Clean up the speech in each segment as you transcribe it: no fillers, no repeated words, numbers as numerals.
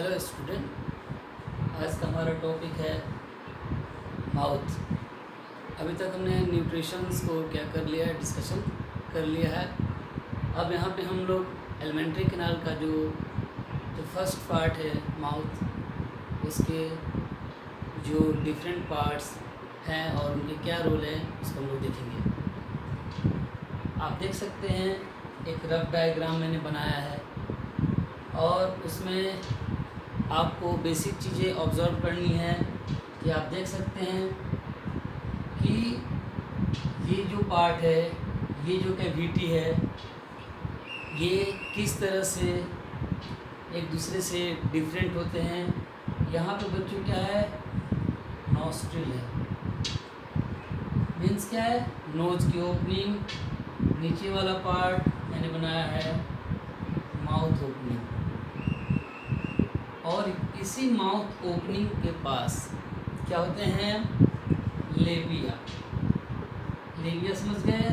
Hello student, आज का हमारा टॉपिक है माउथ। अभी तक हमने न्यूट्रिशंस को क्या कर लिया है, डिस्कशन कर लिया है। अब यहाँ पे हम लोग एलिमेंट्री कैनाल का जो फर्स्ट पार्ट है माउथ, उसके जो डिफरेंट पार्ट्स हैं और उनके क्या रोल है उसको हम लोग देखेंगे। आप देख सकते हैं एक रफ डायग्राम मैंने बनाया है और उसमें आपको बेसिक चीज़ें ऑब्ज़र्व करनी है कि आप देख सकते हैं कि ये जो पार्ट है, ये जो कैविटी है, ये किस तरह से एक दूसरे से डिफरेंट होते हैं। यहाँ पे बच्चों क्या है, नॉस्ट्रिल है, मीन्स क्या है, नोज़ की ओपनिंग। नीचे वाला पार्ट मैंने बनाया है माउथ ओपनिंग, और इसी माउथ ओपनिंग के पास क्या होते हैं, लेबिया। लेबिया समझ गए,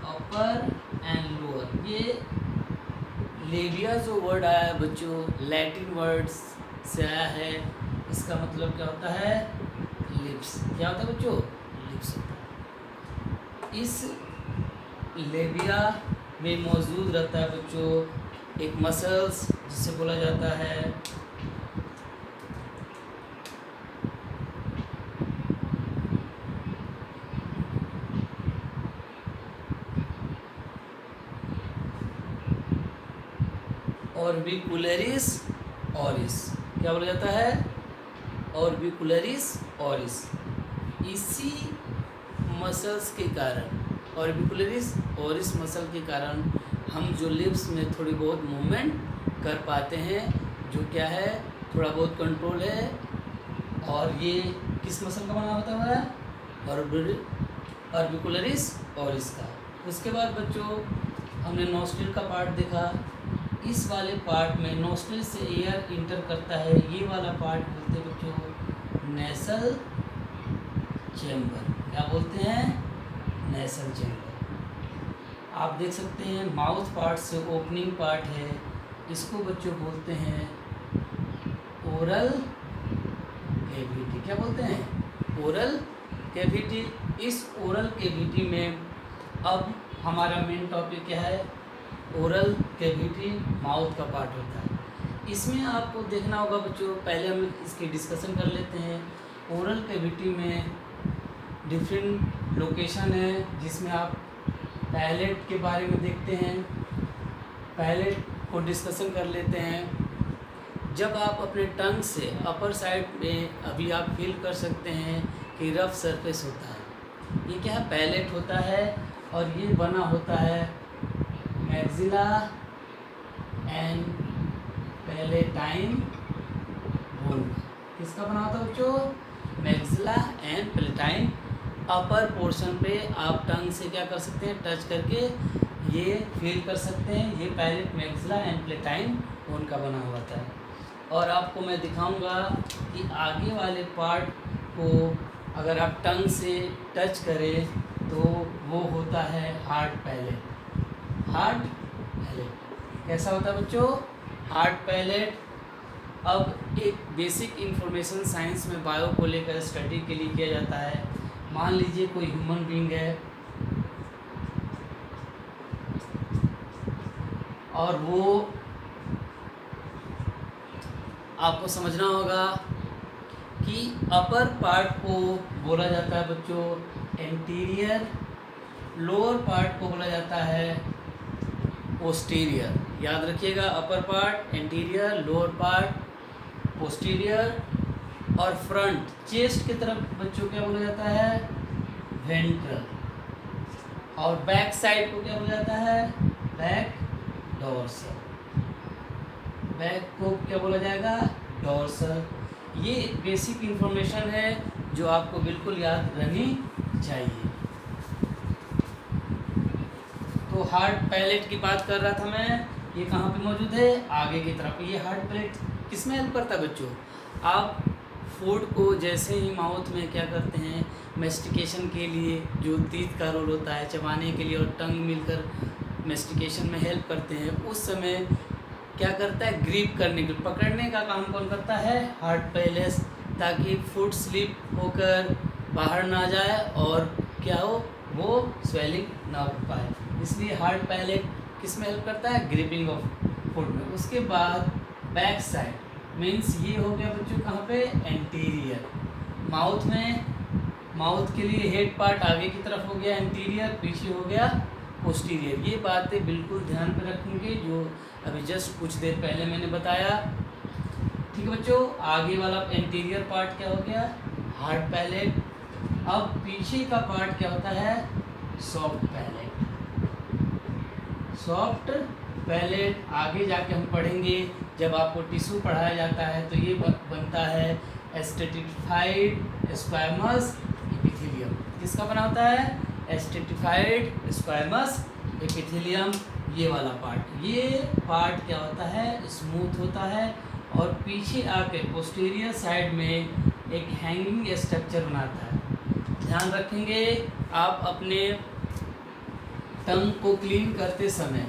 अपर एंड लोअर। ये लेबिया जो वर्ड आया है बच्चों, लैटिन वर्ड्स से आया है। इसका मतलब क्या होता है, लिप्स। क्या होता है बच्चों, लिप्स होता है। इस लेबिया में मौजूद रहता है बच्चों एक मसल्स जिसे बोला जाता है ऑर्बिकुलरिस ऑरिस। क्या बोला जाता है, ऑर्बिकुलरिस ऑरिस। इसी मसल्स के कारण, ऑर्बिकुलरिस ऑरिस मसल के कारण हम जो लिप्स में थोड़ी बहुत मूवमेंट कर पाते हैं, जो क्या है, थोड़ा बहुत कंट्रोल है। और ये किस मसल का बना होता है, ऑर्बिकुलरिस ऑरिस का। उसके बाद बच्चों हमने नॉस्ट्रिल का पार्ट देखा। इस वाले पार्ट में नोस्ट्रिल से एयर इंटर करता है, ये वाला पार्ट बोलते हैं बच्चों नेसल चैम्बर। क्या बोलते हैं, नेसल चैम्बर। आप देख सकते हैं माउथ पार्ट से ओपनिंग पार्ट है, इसको बच्चों बोलते हैं ओरल कैविटी। क्या बोलते हैं, ओरल कैविटी। इस ओरल कैविटी में अब हमारा मेन टॉपिक क्या है, ओरल कैविटी माउथ का पार्ट होता है। इसमें आपको देखना होगा बच्चों, पहले हम इसकी डिस्कशन कर लेते हैं। ओरल कैविटी में डिफरेंट लोकेशन है, जिसमें आप पैलेट के बारे में देखते हैं। पैलेट को डिस्कशन कर लेते हैं। जब आप अपने टंग से अपर साइड में अभी आप फील कर सकते हैं कि रफ सरफेस होता है, ये क्या है, पैलेट होता है। और ये बना होता है मैक्सिला एंड पैलेटाइन बोन। किसका बना होता है बच्चों, maxilla and palatine. Upper portion पे आप टंग से क्या कर सकते हैं, टच करके ये फील कर सकते हैं, ये palate maxilla and palatine bone का बना हुआ था। और आपको मैं दिखाऊंगा कि आगे वाले पार्ट को अगर आप टंग से टच करें तो वो होता है हार्ड पैलेट। हार्ड पैलेट कैसा होता है बच्चों, हार्ड पैलेट। अब एक बेसिक इंफॉर्मेशन साइंस में बायो को लेकर स्टडी के लिए किया जाता है। मान लीजिए कोई ह्यूमन बीइंग है और वो, आपको समझना होगा कि अपर पार्ट को बोला जाता है बच्चों एंटीरियर, लोअर पार्ट को बोला जाता है पोस्टीरियर। याद रखिएगा, upper part anterior, lower part posterior, और फ्रंट चेस्ट की तरफ बच्चों क्या बोला जाता है, वेंट्रल। और बैक साइड को क्या बोला जाता है, बैक डोर्सल। बैक को क्या बोला जाएगा, डोर्सल। ये बेसिक इंफॉर्मेशन है जो आपको बिल्कुल याद रहनी चाहिए। तो हार्ड पैलेट की बात कर रहा था मैं, ये कहाँ पे मौजूद है, आगे की तरफ। ये हार्ड पैलेट किसमें हेल्प करता है बच्चों, आप फूड को जैसे ही माउथ में क्या करते हैं, मेस्टिकेशन के लिए जो टीथ का रोल होता है, चबाने के लिए, और टंग मिलकर मेस्टिकेशन में हेल्प करते हैं, उस समय क्या करता है, ग्रिप करने के, पकड़ने का काम कौन करता है, हार्ट पैलेस, ताकि फूड स्लिप होकर बाहर ना जाए और क्या हो, वो स्वेलिंग ना हो पाए। इसलिए हार्ट पैलेट किस में हेल्प करता है, ग्रिपिंग ऑफ फूड में। उसके बाद बैक साइड मीन्स ये हो गया बच्चों कहाँ पे, एंटीरियर। माउथ में, माउथ के लिए हेड पार्ट आगे की तरफ हो गया एंटीरियर, पीछे हो गया पोस्टीरियर। ये बातें बिल्कुल ध्यान पे रखेंगे जो अभी जस्ट कुछ देर पहले मैंने बताया। ठीक है बच्चों, आगे वाला एंटीरियर पार्ट क्या हो गया, हार्ड पैलेट। अब पीछे का पार्ट क्या होता है, सॉफ्ट पैलेट। सॉफ्ट पैलेट आगे जाके हम पढ़ेंगे, जब आपको टिश्यू पढ़ाया जाता है तो ये बनता है स्ट्रेटिफाइड स्क्वैमस एपिथेलियम। किसका बना होता है, स्ट्रेटिफाइड स्क्वैमस एपिथेलियम। ये वाला पार्ट, ये पार्ट क्या होता है, स्मूथ होता है और पीछे आके पोस्टीरियर साइड में एक हैंगिंग स्ट्रक्चर बनाता है। ध्यान रखेंगे आप अपने टंग को क्लीन करते समय,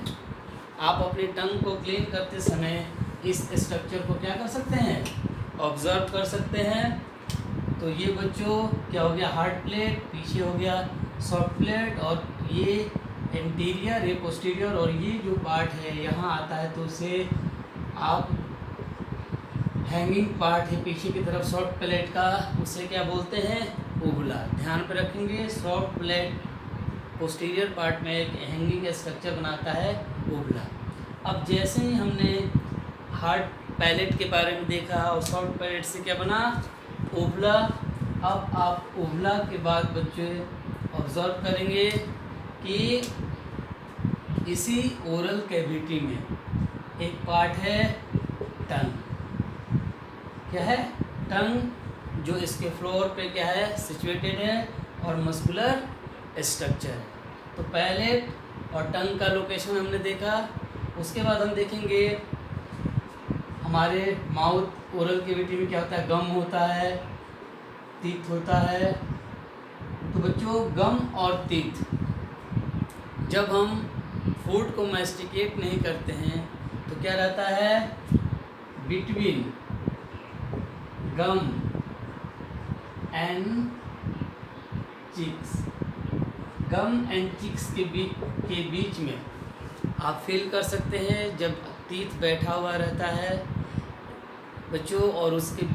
आप अपने टंग को क्लीन करते समय इस स्ट्रक्चर को क्या कर सकते हैं, ऑब्जर्व कर सकते हैं। तो ये बच्चों क्या हो गया, हार्ड प्लेट, पीछे हो गया सॉफ्ट प्लेट, और ये एंटीरियर, ये पोस्टीरियर, और ये जो पार्ट है यहाँ आता है, तो उसे आप हैंगिंग पार्ट है पीछे की तरफ सॉफ्ट प्लेट का, उसे क्या बोलते हैं, ओवुला। ध्यान पे रखेंगे, सॉफ्ट प्लेट पोस्टीरियर पार्ट में एक हैंगिंग स्ट्रक्चर बनाता है, ओवुला। अब जैसे ही हमने हार्ड पैलेट के बारे में देखा और सॉफ्ट पैलेट से क्या बना, ओवुला। अब आप ओवुला के बाद बच्चे ऑब्जर्व करेंगे कि इसी ओरल कैविटी में एक पार्ट है टंग। क्या है, टंग, जो इसके फ्लोर पे क्या है, सिचुएटेड है और मस्कुलर स्ट्रक्चर है। तो पैलेट और टंग का लोकेशन हमने देखा। उसके बाद हम देखेंगे हमारे माउथ ओरल कैविटी में क्या होता है, गम होता है, टीथ होता है। तो बच्चों गम और टीथ, जब हम फूड को मैस्टिकेट नहीं करते हैं तो क्या रहता है, between gum and cheeks, gum and cheeks के बीच में आप फील कर सकते हैं जब टीथ बैठा हुआ रहता है बच्चों, और उसके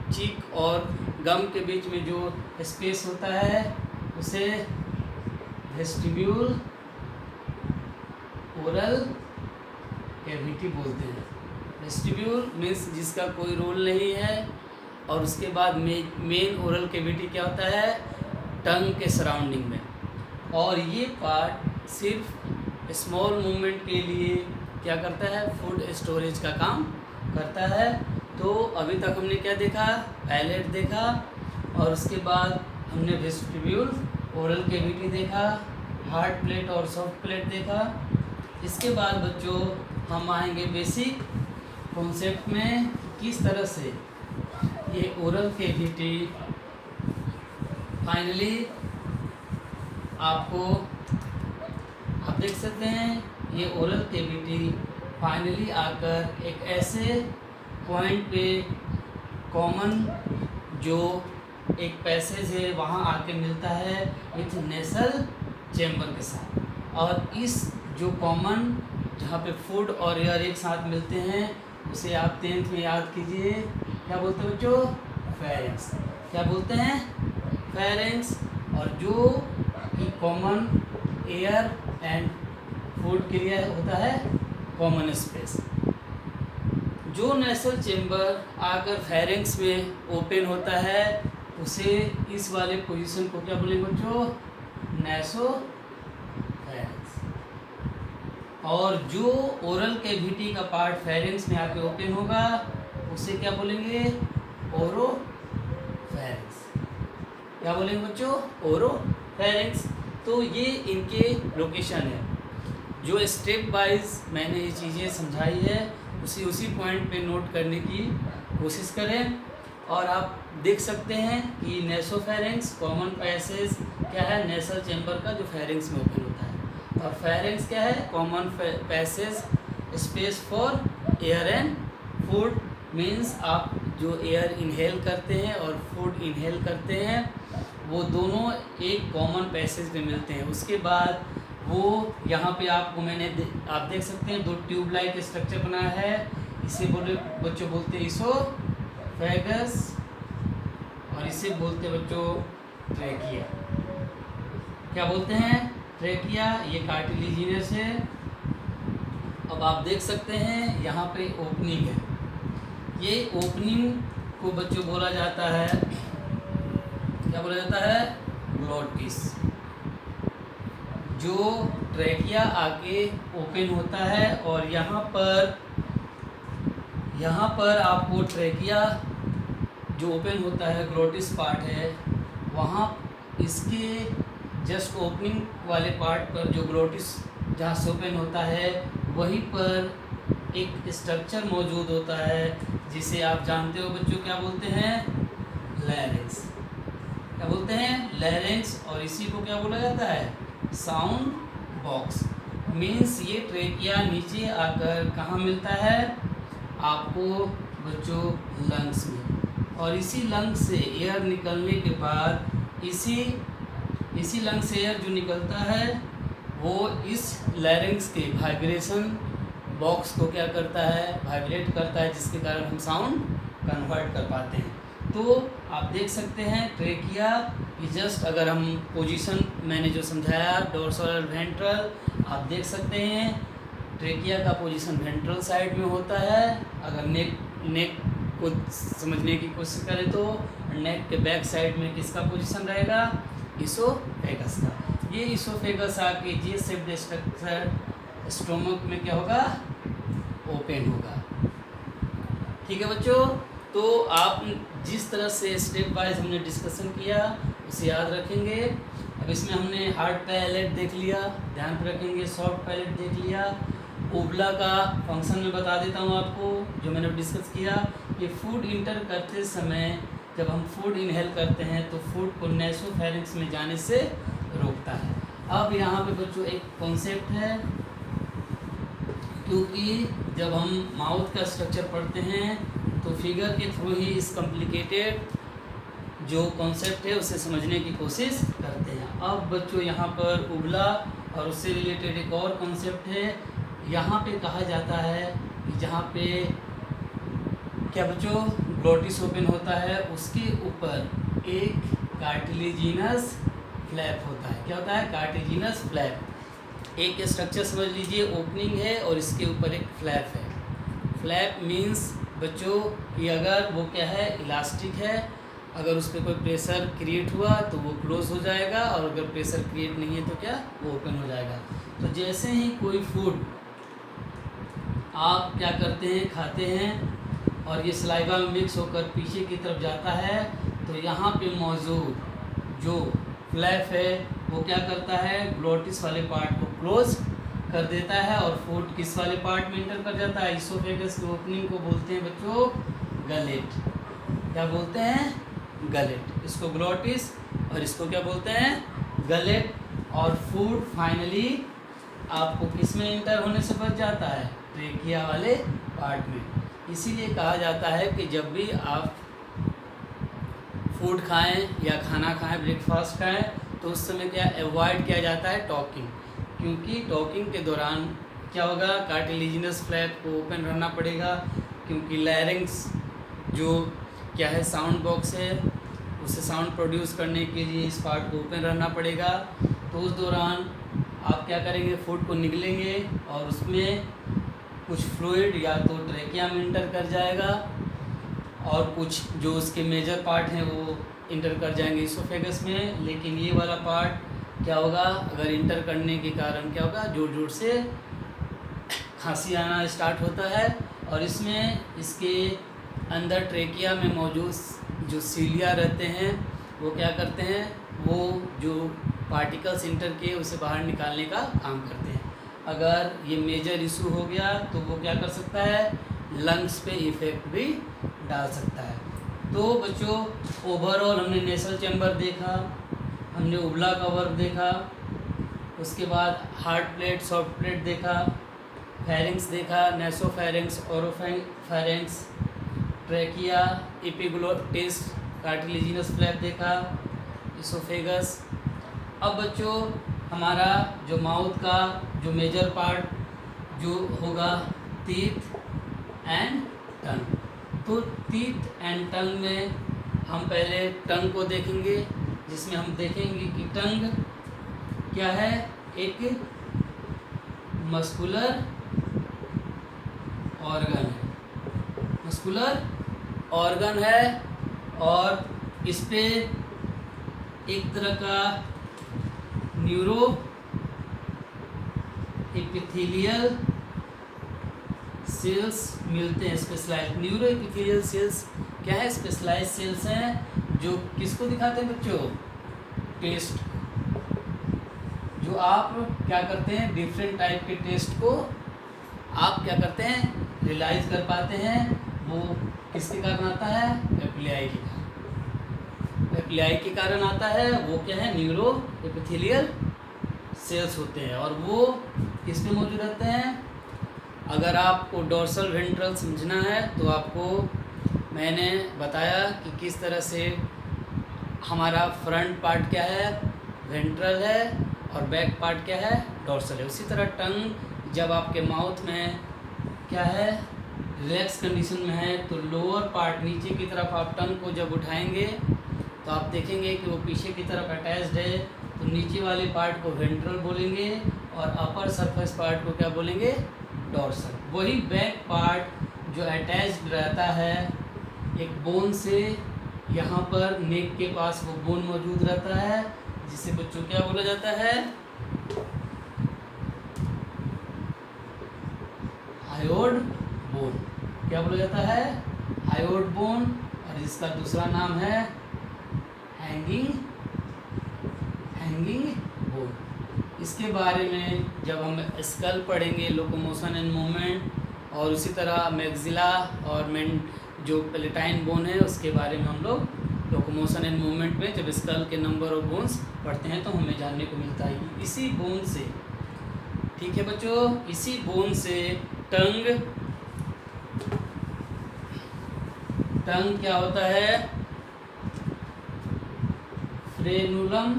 चीक और गम के बीच में जो स्पेस होता है उसे वेस्टिब्यूल ओरल कैविटी बोलते हैं। वेस्टिब्यूल मीन्स जिसका कोई रोल नहीं है, और उसके बाद मेन ओरल कैविटी क्या होता है, टंग के सराउंडिंग में। और ये पार्ट सिर्फ स्मॉल मूवमेंट के लिए क्या करता है, फूड स्टोरेज का काम करता है। तो अभी तक हमने क्या देखा, पैलेट देखा, और उसके बाद हमने वेस्टिब्यूल ओरल कैविटी देखा, हार्ड प्लेट और सॉफ्ट प्लेट देखा। इसके बाद बच्चों हम आएंगे बेसिक कॉन्सेप्ट में, किस तरह से ये ओरल कैविटी फाइनली आपको, आप देख सकते हैं ये ओरल कैविटी फाइनली आकर एक ऐसे पॉइंट पे कॉमन जो एक पैसेज है वहाँ आके मिलता है विथ नेसल चैम्बर के साथ। और इस जो कॉमन जहाँ पे फूड और एयर एक साथ मिलते हैं उसे आप 10th में याद कीजिए, क्या बोलते हैं बच्चों, फेरेंक्स। क्या बोलते हैं, फेरेंक्स। और जो कि कॉमन एयर एंड फूड के लिए होता है कॉमन स्पेस। जो नेसल चेम्बर आकर फेरेंक्स में ओपन होता है उसे, इस वाले पोजीशन को क्या बोलेंगे बच्चों, नेसो फेरेंक्स। और जो ओरल कैविटी का पार्ट फेरेंक्स में आके ओपन होगा उसे क्या बोलेंगे, ओरो फेरेंक्स। क्या बोलेंगे बच्चों, ओरो फेरेंक्स। तो ये इनके लोकेशन है। जो स्टेप वाइज मैंने ये चीज़ें समझाई है उसी पॉइंट पे नोट करने की कोशिश करें। और आप देख सकते हैं कि नेसोफेरेंक्स कॉमन पैसेज क्या है, नेसल चैम्बर का जो फेरेंक्स में ओपन होता है, और फेरेंक्स क्या है, common passage space for air and food means आप जो एयर इनहेल करते हैं और फूड इनहेल करते हैं वो दोनों एक कॉमन पैसेज में मिलते हैं। उसके बाद वो यहाँ पे आपको आप देख सकते हैं 2 ट्यूब लाइक स्ट्रक्चर बनाया है। इसे बच्चों बोलते हैं इसोफेगस और इसे बोलते हैं बच्चों ट्रैकिया। क्या बोलते हैं? ट्रैकिया। ये कार्टिलेजिनस है। अब आप देख सकते हैं यहाँ पे ओपनिंग है। ये ओपनिंग को बच्चों बोला जाता है, क्या बोला जाता है? ग्लोटिस। जो ट्रैकिया आके ओपन होता है और यहाँ पर आपको ट्रैकिया जो ओपन होता है, ग्लोटिस पार्ट है, वहाँ इसके जस्ट ओपनिंग वाले पार्ट पर जो ग्लोटिस जहाँ से ओपन होता है वहीं पर एक स्ट्रक्चर मौजूद होता है जिसे आप जानते हो बच्चों, क्या बोलते हैं? लैरिंक्स। क्या बोलते हैं? लैरिंक्स। और इसी को क्या बोला जाता है? Sound box. मीन्स ये ट्रैकिया नीचे आकर कहाँ मिलता है आपको बच्चों? लंग्स में। और इसी लंग्स से एयर निकलने के बाद इसी लंग से एयर जो निकलता है वो इस लैरिंक्स के वाइब्रेशन बॉक्स को क्या करता है? वाइब्रेट करता है, जिसके कारण हम साउंड कन्वर्ट कर पाते हैं। तो आप देख सकते हैं ट्रैकिया ये जस्ट, अगर हम पोजीशन मैंने जो समझाया डोर्सल और वेंट्रल, आप देख सकते हैं ट्रैकिया का पोजीशन वेंट्रल साइड में होता है। अगर नेक को समझने की कोशिश करें तो नेक के बैक साइड में किसका पोजीशन रहेगा? इसोफेगस का। ये इसोफेगस आके जी शेप्ड स्ट्रक्चर स्टोमक में क्या होगा? ओपन होगा। ठीक है बच्चों, तो आप जिस तरह से स्टेप वाइज हमने डिस्कशन किया उसे याद रखेंगे। अब इसमें हमने हार्ड पैलेट देख लिया, ध्यान पर रखेंगे। सॉफ्ट पैलेट देख लिया। ओबला का फंक्शन में बता देता हूँ आपको, जो मैंने डिस्कस किया कि फूड इंटर करते समय जब हम फूड इनहेल करते हैं तो फूड को नेसोफेरिंक्स में जाने से रोकता है। अब यहाँ पे बच्चों एक कॉन्सेप्ट है, क्योंकि जब हम माउथ का स्ट्रक्चर पढ़ते हैं तो फिगर के थ्रू ही इस कॉम्प्लिकेटेड जो कॉन्सेप्ट है उसे समझने की कोशिश करते हैं। अब बच्चों यहाँ पर उबला और उससे रिलेटेड एक और कॉन्सेप्ट है। यहाँ पे कहा जाता है कि जहाँ पे क्या बच्चों ग्लोटिस ओपन होता है उसके ऊपर एक कार्टिलेजिनस फ्लैप होता है। क्या होता है? Cartilaginous flap. एक स्ट्रक्चर समझ लीजिए, ओपनिंग है और इसके ऊपर एक फ्लैप है। फ्लैप मीन्स बच्चों कि अगर वो क्या है? इलास्टिक है। अगर उस पर कोई प्रेशर क्रिएट हुआ तो वो क्लोज हो जाएगा, और अगर प्रेशर क्रिएट नहीं है तो क्या? वो ओपन हो जाएगा। तो जैसे ही कोई फूड आप क्या करते हैं? खाते हैं और ये सलाइवा में मिक्स होकर पीछे की तरफ जाता है, तो यहाँ पे मौजूद जो फ्लैप है वो क्या करता है? ग्लोटिस वाले पार्ट को क्लोज कर देता है और फूड किस वाले पार्ट में इंटर कर जाता है? इसोफेगस की ओपनिंग को बोलते हैं बच्चों गलेट। क्या बोलते हैं? गलेट। इसको ग्लोटिस और इसको क्या बोलते हैं? गलेट। और फूड फाइनली आपको किस में इंटर होने से बच जाता है? ट्रेकिया वाले पार्ट में। इसीलिए कहा जाता है कि जब भी आप फूड खाएं या खाना खाएं, ब्रेकफास्ट खाएं, तो उस समय क्या अवॉइड किया जाता है? टॉकिंग। क्योंकि टॉकिंग के दौरान क्या होगा? कार्टिलेजिनस फ्लैप को ओपन रहना पड़ेगा, क्योंकि लैरिंक्स जो क्या है? साउंड बॉक्स है, उसे साउंड प्रोड्यूस करने के लिए इस पार्ट को ओपन रहना पड़ेगा। तो उस दौरान आप क्या करेंगे? फूड को निगलेंगे और उसमें कुछ फ्लूइड या तो ट्रेकिया में इंटर कर जाएगा और कुछ जो उसके मेजर पार्ट हैं वो इंटर कर जाएंगे इसोफेगस में। लेकिन ये वाला पार्ट क्या होगा? अगर इंटर करने के कारण क्या होगा? जोर जोर से खांसी आना स्टार्ट होता है, और इसमें इसके अंदर ट्रेकिया में मौजूद जो सीलिया रहते हैं वो क्या करते हैं? वो जो पार्टिकल्स इंटर किए उसे बाहर निकालने का काम करते हैं। अगर ये मेजर इशू हो गया तो वो क्या कर सकता है? लंग्स पे इफ़ेक्ट भी डाल सकता है। तो बच्चों ओवरऑल हमने नेसल चैम्बर देखा, हमने उबला का वर्क देखा, उसके बाद हार्ड प्लेट, सॉफ्ट प्लेट देखा, फेरिंग्स देखा, नेसोफेरिंग्स, oropharynx, trachea, epiglottis, cartilaginous flap देखा, इसोफेगस। अब बच्चों हमारा जो माउथ का जो मेजर पार्ट जो होगा टीथ एंड टंग। तो टीथ एंड टंग में हम पहले टंग को देखेंगे, जिसमें हम देखेंगे कि टंग क्या है, एक मस्कुलर ऑर्गन है, मस्कुलर ऑर्गन है और इस पे एक तरह का न्यूरो एपिथेलियल सेल्स मिलते हैं, स्पेशलाइज्ड न्यूरो एपिथेलियल सेल्स क्या है, स्पेशलाइज्ड सेल्स हैं जो किसको दिखाते हैं बच्चों, टेस्ट। जो आप क्या करते हैं, डिफरेंट टाइप के टेस्ट को आप क्या करते हैं, रियलाइज कर पाते हैं, वो किसके कारण आता है, एपिलाई के कारण। एपिलाई के कारण आता है, वो क्या है, न्यूरो एपिथेलियल सेल्स होते हैं और वो किस पे मौजूद रहते हैं। अगर आपको डोर्सल वेंट्रल समझना है तो आपको मैंने बताया कि किस तरह से हमारा फ्रंट पार्ट क्या है, वेंट्रल है, और बैक पार्ट क्या है, डोर्सल है। उसी तरह टंग जब आपके माउथ में क्या है, रिलैक्स कंडीशन में है, तो लोअर पार्ट नीचे की तरफ आप टंग को जब उठाएंगे तो आप देखेंगे कि वो पीछे की तरफ अटैच्ड है, तो नीचे वाले पार्ट को वेंट्रल बोलेंगे और अपर सरफेस पार्ट को क्या बोलेंगे, डोर्सल। वही बैक पार्ट जो अटैच्ड रहता है एक बोन से, यहाँ पर नेक के पास वो बोन मौजूद रहता है, जिसे बच्चों क्या बोला जाता है, हायोइड बोन। क्या बोला जाता है, हायोइड बोन, और जिसका दूसरा नाम है हैंगिंग बोन। इसके बारे में जब हम स्कल पढ़ेंगे, लोकोमोशन एंड मूवमेंट, और उसी तरह मैग्जिला और जो पेलेटाइन बोन है उसके बारे में हम लोग लोकोमोशन एंड मूवमेंट में जब स्कल के नंबर ऑफ बोन्स पढ़ते हैं तो हमें जानने को मिलता है कि इसी बोन से, ठीक है बच्चों, इसी बोन से टंग क्या होता है, फ्रेनुलम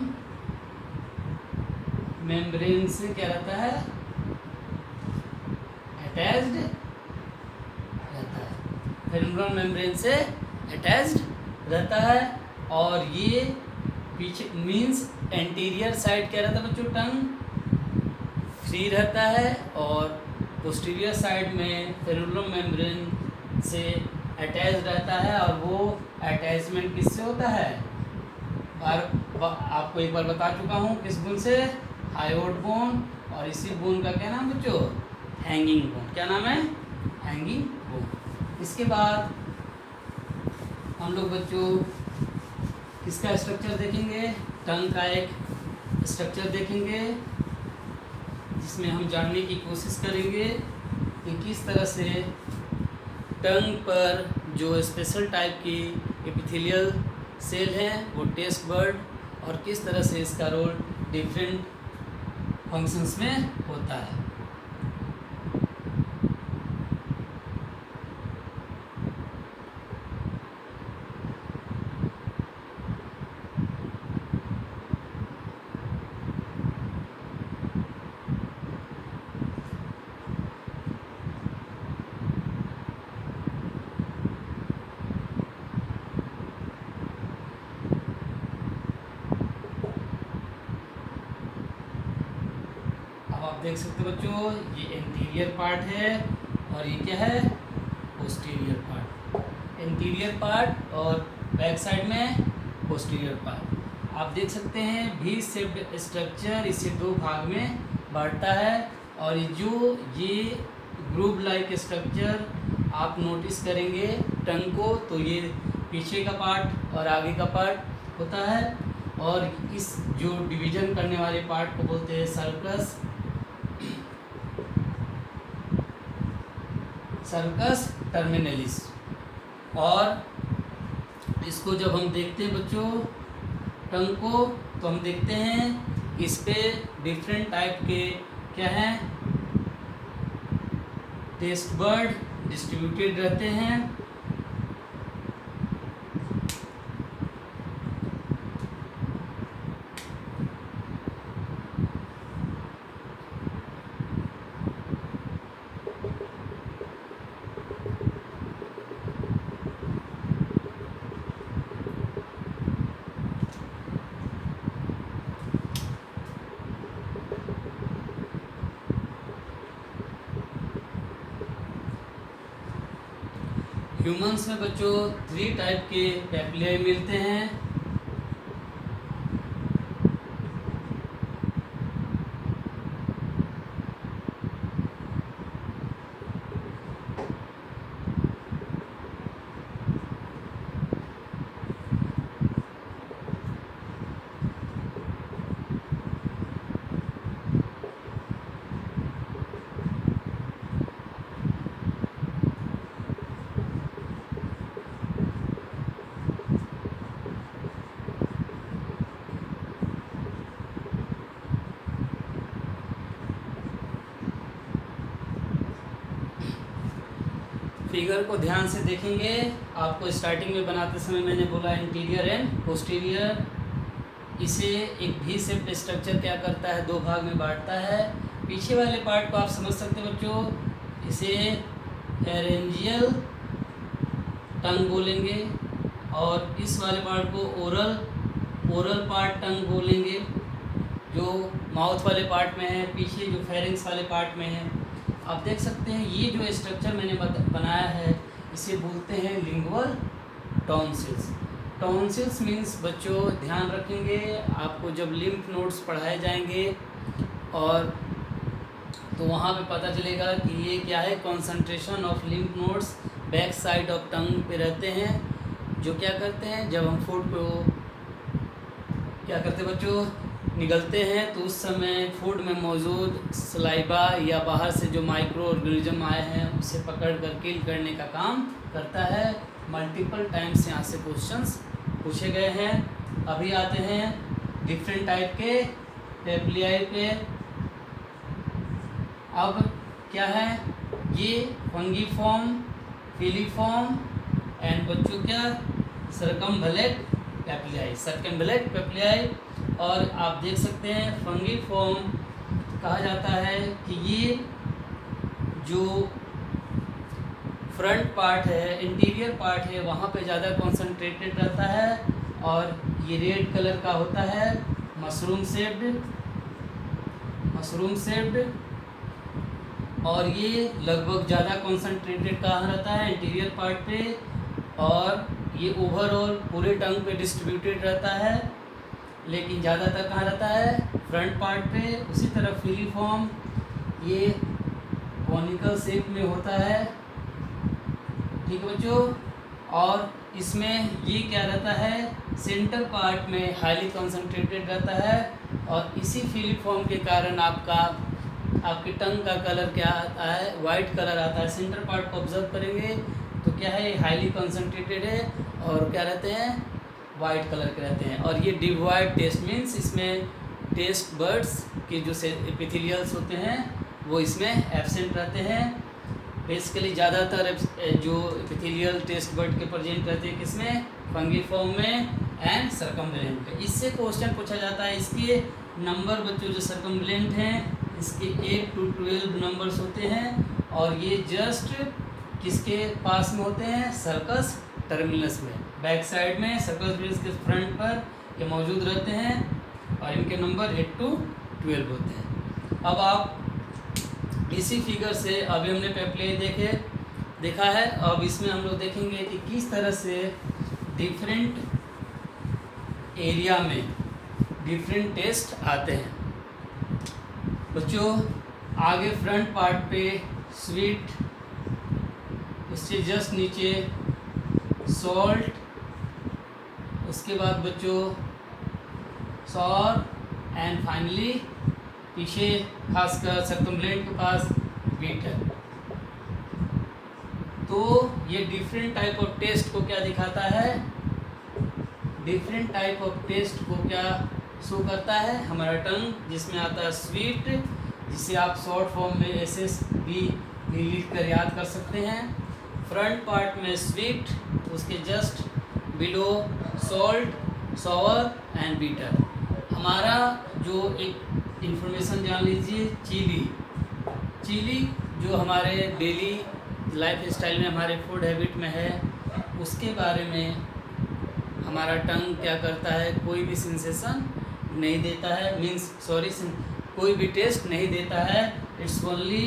मेम्ब्रेन से क्या रहता है, अटैच्ड रहता है, फ्रेनुलम मेम्ब्रेन से अटैच्ड रहता है। और ये पीछे मींस एंटीरियर साइड क्या रहता है बच्चों, टंग फ्री रहता है, और पोस्टीरियर साइड में फ्रेनुलम मेम्ब्रेन से अटैच रहता है, और वो अटैचमेंट किससे होता है, आपको एक बार बता चुका हूँ किस बोन से, हायोइड बोन, और इसी बोन का क्या नाम बच्चों, हैंगिंग बोन। क्या नाम है, हैंगिंग बोन। इसके बाद हम लोग बच्चों किसका स्ट्रक्चर देखेंगे, टंग का एक स्ट्रक्चर देखेंगे, जिसमें हम जानने की कोशिश करेंगे कि किस तरह से टंग पर जो स्पेशल टाइप की एपिथेलियल सेल है वो टेस्ट बर्ड, और किस तरह से इसका रोल डिफरेंट फंक्शंस में होता है। देख सकते हो बच्चों, ये एंटीरियर पार्ट है और ये क्या है, पोस्टीरियर पार्ट। एंटीरियर पार्ट और बैक साइड में पोस्टीरियर पार्ट। आप देख सकते हैं वी शेप्ड स्ट्रक्चर इसे दो भाग में बांटता है, और ये ग्रूव लाइक स्ट्रक्चर आप नोटिस करेंगे टंग को, तो ये पीछे का पार्ट और आगे का पार्ट होता है, और इस जो डिवीजन करने वाले पार्ट को बोलते हैं सर्कस टर्मिनलिस। और इसको जब हम देखते हैं बच्चों टंग को, तो हम देखते हैं इस पे डिफरेंट टाइप के क्या हैं, टेस्ट बर्ड डिस्ट्रीब्यूटेड रहते हैं। ह्यूमंस में बच्चों 3 टाइप के पैपिलियाई मिलते हैं। फिगर को ध्यान से देखेंगे। आपको स्टार्टिंग में बनाते समय मैंने बोला इंटीरियर एंड पोस्टीरियर। इसे एक भी शेप्ड स्ट्रक्चर क्या करता है, 2 भाग में बांटता है। पीछे वाले पार्ट को आप समझ सकते हो बच्चों, इसे फेरेंजियल टंग बोलेंगे, और इस वाले पार्ट को ओरल पार्ट टंग बोलेंगे, जो माउथ वाले पार्ट में है। पीछे जो फेरिंग्स वाले पार्ट में है। आप देख सकते हैं ये जो स्ट्रक्चर मैंने बनाया है इसे बोलते हैं लिंगुअल टॉन्सिल्स। टॉन्सिल्स मीन्स बच्चों ध्यान रखेंगे, आपको जब लिम्फ नोड्स पढ़ाए जाएंगे और तो वहाँ पे पता चलेगा कि ये क्या है, concentration of lymph nodes back side of tongue पे रहते हैं, जो क्या करते हैं जब हम फूड को क्या करते हैं बच्चों, निगलते हैं तो उस समय फूड में मौजूद सलाइवा या बाहर से जो माइक्रो ऑर्गेनिज्म आए हैं उसे पकड़ कर किल करने का काम करता है। मल्टीपल टाइम्स यहाँ से क्वेश्चंस पूछे गए हैं। अभी आते हैं डिफरेंट टाइप के पैपिलियाई पे। अब क्या है, ये फंगीफॉर्म, फिलीफॉर्म एंड बच्चों क्या सर्कमव्हैलेंट पैपिलियाई, सर्कमव्हैलेंट पैपिलियाई। और आप देख सकते हैं फंगीफॉर्म कहा जाता है कि ये जो फ्रंट पार्ट है, इंटीरियर पार्ट है, वहाँ पे ज़्यादा कॉन्सेंट्रेटेड रहता है और ये रेड कलर का होता है, मशरूम शेप्ड, और ये लगभग ज़्यादा कॉन्सेंट्रेटेड कहाँ रहता है, इंटीरियर पार्ट पे, और ये ओवरऑल पूरे टंग पे डिस्ट्रीब्यूटेड रहता है, लेकिन ज़्यादातर कहाँ रहता है, फ्रंट पार्ट पे। उसी तरह फिलीफॉर्म ये कॉनिकल शेप में होता है, ठीक है बच्चों। और इसमें ये क्या रहता है, सेंटर पार्ट में हाईली कॉन्सेंट्रेटेड रहता है, और इसी फिलीफॉर्म के कारण आपके टंग का कलर क्या आता है, वाइट कलर आता है। सेंटर पार्ट को ऑब्जर्व करेंगे तो क्या है, हाईली कॉन्सेंट्रेटेड है और क्या रहते हैं, वाइट कलर के रहते हैं। और ये डिवॉइड टेस्ट मीन्स इसमें टेस्ट बर्ड्स के जो एपिथेलियल्स होते हैं वो इसमें एब्सेंट रहते हैं। बेसिकली ज़्यादातर जो एपिथेलियल टेस्ट बर्ड के प्रेजेंट रहते हैं किसमें, फंगीफॉर्म में एंड सर्कमव्हैलेंट पे। इससे क्वेश्चन पूछा जाता है, इसके नंबर बच्चों जो सर्कमव्हैलेंट हैं इसके 8 to 12 नंबर्स होते हैं, और ये जस्ट किसके पास में होते हैं, सर्कस टर्मिनस में, बैक साइड में सर्कस टर्मिनस के फ्रंट पर ये मौजूद रहते हैं, और इनके नंबर 8 to 12 होते हैं। अब आप इसी फिगर से अभी हमने पैपिलियाई देखा है, अब इसमें हम लोग देखेंगे कि किस तरह से डिफरेंट एरिया में डिफरेंट टेस्ट आते हैं। बच्चों आगे फ्रंट पार्ट पे स्वीट, उससे जस्ट नीचे सॉल्ट, उसके बाद बच्चों सॉर, एंड फाइनली पीछे खासकर सर्कमव्हैलेंट के पास बीटर। तो ये डिफरेंट टाइप ऑफ टेस्ट को क्या दिखाता है, डिफरेंट टाइप ऑफ टेस्ट को क्या शो करता है, हमारा टंग जिसमें आता है स्वीट, जिसे आप शॉर्ट फॉर्म में SSB लिख कर याद कर सकते हैं। फ्रंट पार्ट में स्वीट, उसके just below salt, sour and bitter. हमारा जो एक इंफॉर्मेशन जान लीजिए, चिली जो हमारे डेली लाइफ स्टाइल में, हमारे फूड हैबिट में है, उसके बारे में हमारा टंग क्या करता है, कोई भी सेंसेशन नहीं देता है, कोई भी टेस्ट नहीं देता है। इट्स ओनली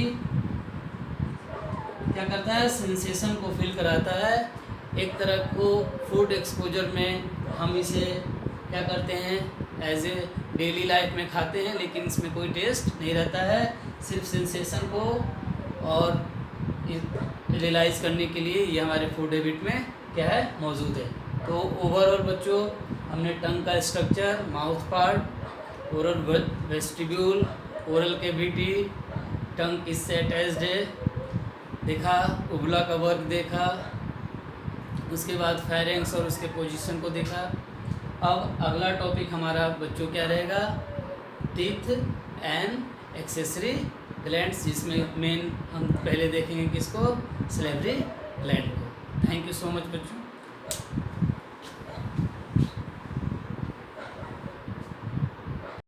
क्या करता है, सेंसेशन को फील कराता है। एक तरह को फूड एक्सपोजर में हम इसे क्या करते हैं, एज ए डेली लाइफ में खाते हैं, लेकिन इसमें कोई टेस्ट नहीं रहता है, सिर्फ सेंसेशन को और रियलाइज़ करने के लिए ये हमारे फूड हैबिट में क्या है, मौजूद है। तो ओवरऑल बच्चों, हमने टंग का structure, mouth part, oral vestibule, oral cavity, tongue किससे अटैच्ड है देखा, उबला का वर्क देखा, उसके बाद फेरेंक्स और उसके पोजीशन को देखा। अब अगला टॉपिक हमारा बच्चों क्या रहेगा, टीथ एंड एक्सेसरी ग्लैंड्स, जिसमें मेन हम पहले देखेंगे किसको, सैलिवरी ग्लैंड को। थैंक यू सो मच बच्चों।